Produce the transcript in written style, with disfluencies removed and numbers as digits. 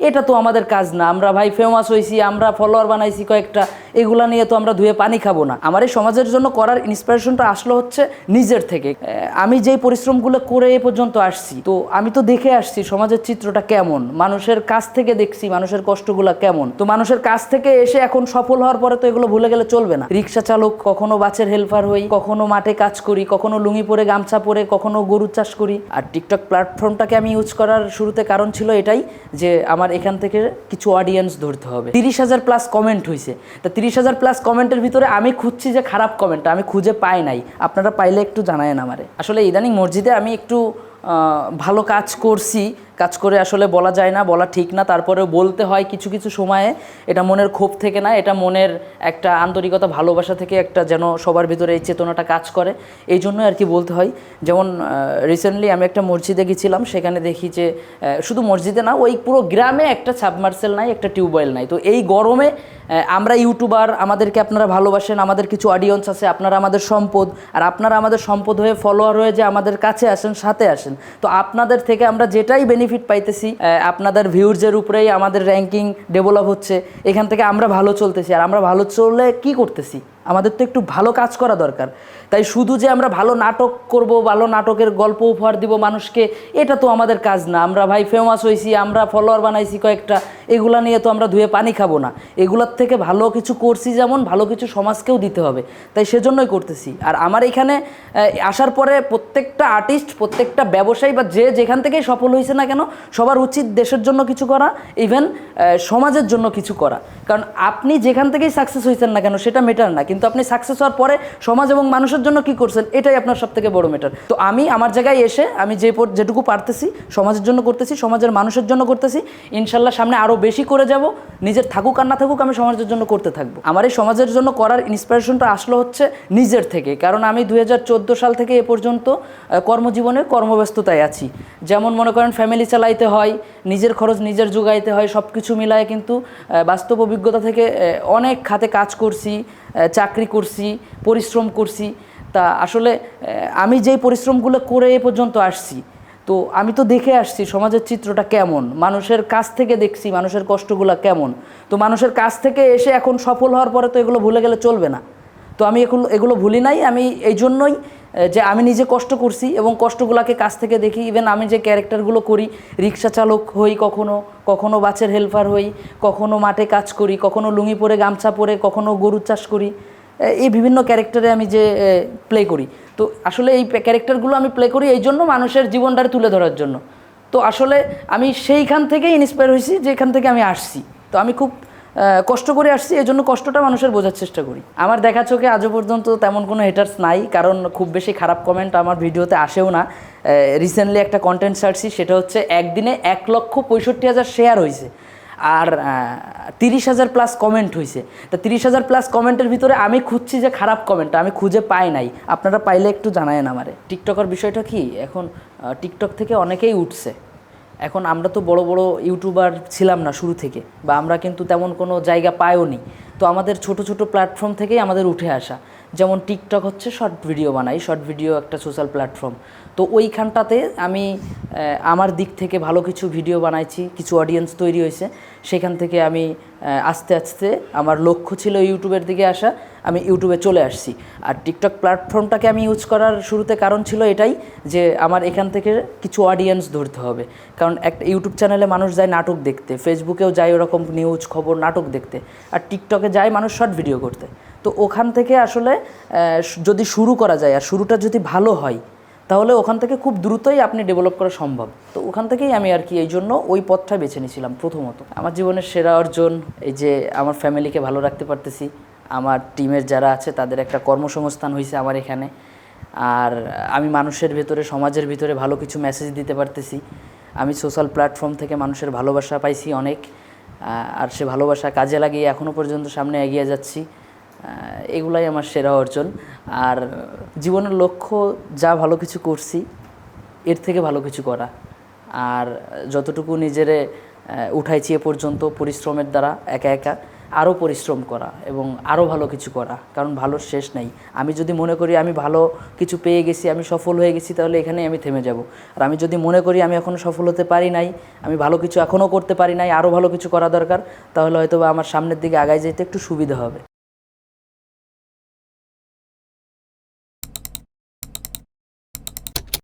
এটা তো আমাদের কাজ না। আমরা ভাই ফেমাস হইছি, আমরা ফলোয়ার বানাইছি কয়েকটা, এগুলা নিয়ে তো আমরা ধুয়ে পানি খাবো না। আমার এই সমাজের জন্য করার ইন্সপিরেশনটা আসলো হচ্ছে নিজের থেকে। আমি যেই পরিশ্রমগুলো করে এ পর্যন্ত আসছি, তো আমি তো দেখে আসছি সমাজের চিত্রটা কেমন, মানুষের কাছ থেকে দেখছি মানুষের কষ্টগুলো কেমন। তো মানুষের কাছ থেকে এসে এখন সফল হওয়ার পরে তো এগুলো ভুলে গেলে চলবে না। রিক্সা চালক, কখনো বাসের হেল্পার হই, কখনো মাঠে কাজ করি, কখনো লুঙ্গি পরে গামছা পরে, কখনো গরু চাষ করি। আর টিকটক প্ল্যাটফর্মটাকে আমি ইউজ করার শুরুতে কারণ ছিল এটাই যে আমার এখান থেকে কিছু অডিয়েন্স ধরতে হবে। 30,000 প্লাস কমেন্ট হয়েছে। তা 30,000 প্লাস কমেন্টের ভিতরে আমি খুঁজছি যে খারাপ কমেন্ট আমি খুঁজে পাই নাই। আপনারা পাইলে একটু জানায়েন আমারে। আসলে ইদানিং মসজিদে আমি একটু ভালো কাজ করছি, কাজ করে আসলে বলা যায় না, বলা ঠিক না, তারপরেও বলতে হয় কিছু কিছু সময়ে। এটা মনের ক্ষোভ থেকে না, এটা মনের একটা আন্তরিকতা, ভালোবাসা থেকে একটা যেন সবার ভিতরে এই চেতনাটা কাজ করে, এই জন্য আর কি বলতে হয়। যেমন রিসেন্টলি আমি একটা মসজিদে গেছিলাম, সেখানে দেখি যে শুধু মসজিদে না, ওই পুরো গ্রামে একটা সাবমার্সেল নাই, একটা টিউবওয়েল নাই। তো এই গরমে আমরা ইউটিউবার, আমাদেরকে আপনারা ভালোবাসেন, আমাদের কিছু অডিয়েন্স আছে, আপনারা আমাদের সম্পদ, আর আপনারা আমাদের সম্পদ হয়ে ফলোয়ার হয়ে যে আমাদের কাছে আসেন, সাথে আসেন। তো আপনাদের থেকে আমরা যেটাই বেনিফিট পাইতেছি, আপনাদের ভিউজের উপরেই আমাদের র্যাঙ্কিং ডেভেলপ হচ্ছে, এখান থেকে আমরা ভালো চলতেছি। আর আমরা ভালো চললে কি করতেছি? আমাদের তো একটু ভালো কাজ করা দরকার। তাই শুধু যে আমরা ভালো নাটক করব, ভালো নাটকের গল্প উপহার দিব মানুষকে, এটা তো আমাদের কাজ না। আমরা ভাই ফেমাস হইছি, আমরা ফলোয়ার বানাইছি কয়েকটা, এগুলা নিয়ে তো আমরা ধুয়ে পানি খাবো না। এগুলোর থেকে ভালো কিছু করছি, যেমন ভালো কিছু সমাজকেও দিতে হবে, তাই সেজন্যই করতেছি। আর আমার এখানে আসার পরে প্রত্যেকটা আর্টিস্ট, প্রত্যেকটা ব্যবসায়ী বা যে যেখান থেকেই সফল হয়েছে না কেন, সবার উচিত দেশের জন্য কিছু করা, ইভেন সমাজের জন্য কিছু করা। কারণ আপনি যেখান থেকেই সাকসেস হয়েছেন না কেন সেটা মেটার না, কিন্তু আপনি সাকসেস হওয়ার পরে সমাজ এবং মানুষের জন্য কি করছেন, এটাই আপনার সবথেকে বড় ম্যাটার। তো আমি আমার জায়গায় এসে আমি যেটুকু পারতেছি সমাজের জন্য করতেছি, সমাজের মানুষের জন্য করতেছি। ইনশাল্লাহ সামনে আরও বেশি করে যাব। নিজের থাকুক আর না থাকুক, আমি সমাজের জন্য করতে থাকবো। আমার এই সমাজের জন্য করার ইন্সপিরেশনটা আসলো হচ্ছে নিজের থেকে। কারণ আমি 2014 সাল থেকে এ পর্যন্ত কর্মজীবনে কর্মব্যস্ততায় আছি। যেমন মনে করেন ফ্যামিলি চালাইতে হয়, নিজের খরচ নিজের যোগাইতে হয়, সব কিছু মিলায় কিন্তু বাস্তব অভিজ্ঞতা থেকে অনেক খাতে কাজ করছি, চাকরি করছি, পরিশ্রম করছি। তা আসলে আমি যেই পরিশ্রমগুলো করে এ পর্যন্ত আসছি, তো আমি তো দেখে আসছি সমাজের চিত্রটা কেমন, মানুষের কাছ থেকে দেখছি মানুষের কষ্টগুলো কেমন। তো মানুষের কাছ থেকে এসে এখন সফল হওয়ার পরে তো এগুলো ভুলে গেলে চলবে না। তো আমি এগুলো ভুলি নাই। আমি এই জন্যই যে আমি নিজে কষ্ট করছি এবং কষ্টগুলোকে কাছ থেকে দেখি। ইভেন আমি যে ক্যারেক্টারগুলো করি, রিক্সা চালক হই, কখনো বাসের হেল্পার হই, কখনো মাঠে কাজ করি, কখনো লুঙ্গি পরে গামছা পরে, কখনো গরু চাষ করি, এই বিভিন্ন ক্যারেক্টারে আমি যে প্লে করি। তো আসলে এই ক্যারেক্টারগুলো আমি প্লে করি এই জন্য মানুষের জীবনটারে তুলে ধরার জন্য। তো আসলে আমি সেইখান থেকেই ইন্সপায়ার হয়েছি, যেখান থেকে আমি আসছি। তো আমি খুব কষ্ট করে আসছি, এই জন্য কষ্টটা মানুষের বোঝার চেষ্টা করি। আমার দেখা চোখে আজও পর্যন্ত তেমন কোনো হেটার্স নাই, কারণ খুব বেশি খারাপ কমেন্ট আমার ভিডিওতে আসেও না। রিসেন্টলি একটা কন্টেন্ট ছাড়ছি, সেটা হচ্ছে একদিনে 1,65,000 শেয়ার হয়েছে, আর 30,000 প্লাস কমেন্ট হয়েছে। তা 30,000 প্লাস কমেন্টের ভিতরে আমি খুঁজছি যে খারাপ কমেন্টটা আমি খুঁজে পাই নাই। আপনারা পাইলে একটু জানায়েন আমারে। টিকটকের বিষয়টা কি, এখন টিকটক থেকে অনেকেই উঠছে। এখন আমরা তো বড় বড় ইউটিউবার ছিলাম না শুরু থেকে, বা আমরা কিন্তু তেমন কোনো জায়গা পাইও নি। তো আমাদের ছোট ছোট প্ল্যাটফর্ম থেকেই আমাদের উঠে আসা। যেমন টিকটক হচ্ছে শর্ট ভিডিও বানাই, শর্ট ভিডিও একটা সোশ্যাল প্ল্যাটফর্ম। তো ওইখানটাতে আমি আমার দিক থেকে ভালো কিছু ভিডিও বানাইছি, কিছু অডিয়েন্স তৈরি হয়েছে। সেখান থেকে আমি আস্তে আস্তে, আমার লক্ষ্য ছিল ইউটিউবের দিকে আসা, আমি ইউটিউবে চলে আসছি। আর টিকটক প্ল্যাটফর্মটাকে আমি ইউজ করার শুরুতে কারণ ছিল এটাই যে আমার এখান থেকে কিছু অডিয়েন্স ধরতে হবে। কারণ একটা ইউটিউব চ্যানেলে মানুষ যায় নাটক দেখতে, ফেসবুকেও যায় ওরকম নিউজ খবর নাটক দেখতে, আর টিকটকে যায় মানুষ শর্ট ভিডিও করতে। তো ওখান থেকে আসলে যদি শুরু করা যায়, আর শুরুটা যদি ভালো হয়, তাহলে ওখান থেকে খুব দ্রুতই আপনি ডেভেলপ করা সম্ভব। তো ওখান থেকেই আমি আর কি এই জন্য ওই পথটা বেছে নিয়েছিলাম প্রথমত। আমার জীবনের সেরা অর্জন এই যে আমার ফ্যামিলিকে ভালো রাখতে পারতেছি, আমার টিমের যারা আছে তাদের একটা কর্মসংস্থান হয়েছে আমার এখানে, আর আমি মানুষের ভেতরে, সমাজের ভিতরে ভালো কিছু মেসেজ দিতে পারতেছি। আমি সোশ্যাল প্ল্যাটফর্ম থেকে মানুষের ভালোবাসা পাইছি অনেক, আর সে ভালোবাসা কাজে লাগিয়ে এখনও পর্যন্ত সামনে এগিয়ে যাচ্ছি। এগুলাই আমার সেরা অর্জন। আর জীবনের লক্ষ্য যা ভালো কিছু করছি, এর থেকে ভালো কিছু করা। আর যতটুকু নিজেরে উঠাইছি এ পর্যন্ত পরিশ্রমের দ্বারা একা একা, আরও পরিশ্রম করা এবং আরও ভালো কিছু করা, কারণ ভালোর শেষ নাই। আমি যদি মনে করি আমি ভালো কিছু পেয়ে গেছি, আমি সফল হয়ে গেছি, তাহলে এখানেই আমি থেমে যাব। আর আমি যদি মনে করি আমি এখনও সফল হতে পারি নাই, আমি ভালো কিছু এখনও করতে পারি নাই, আরও ভালো কিছু করা দরকার, তাহলে হয়তো বা আমার সামনের দিকে আগায় যেতে একটু সুবিধা হবে।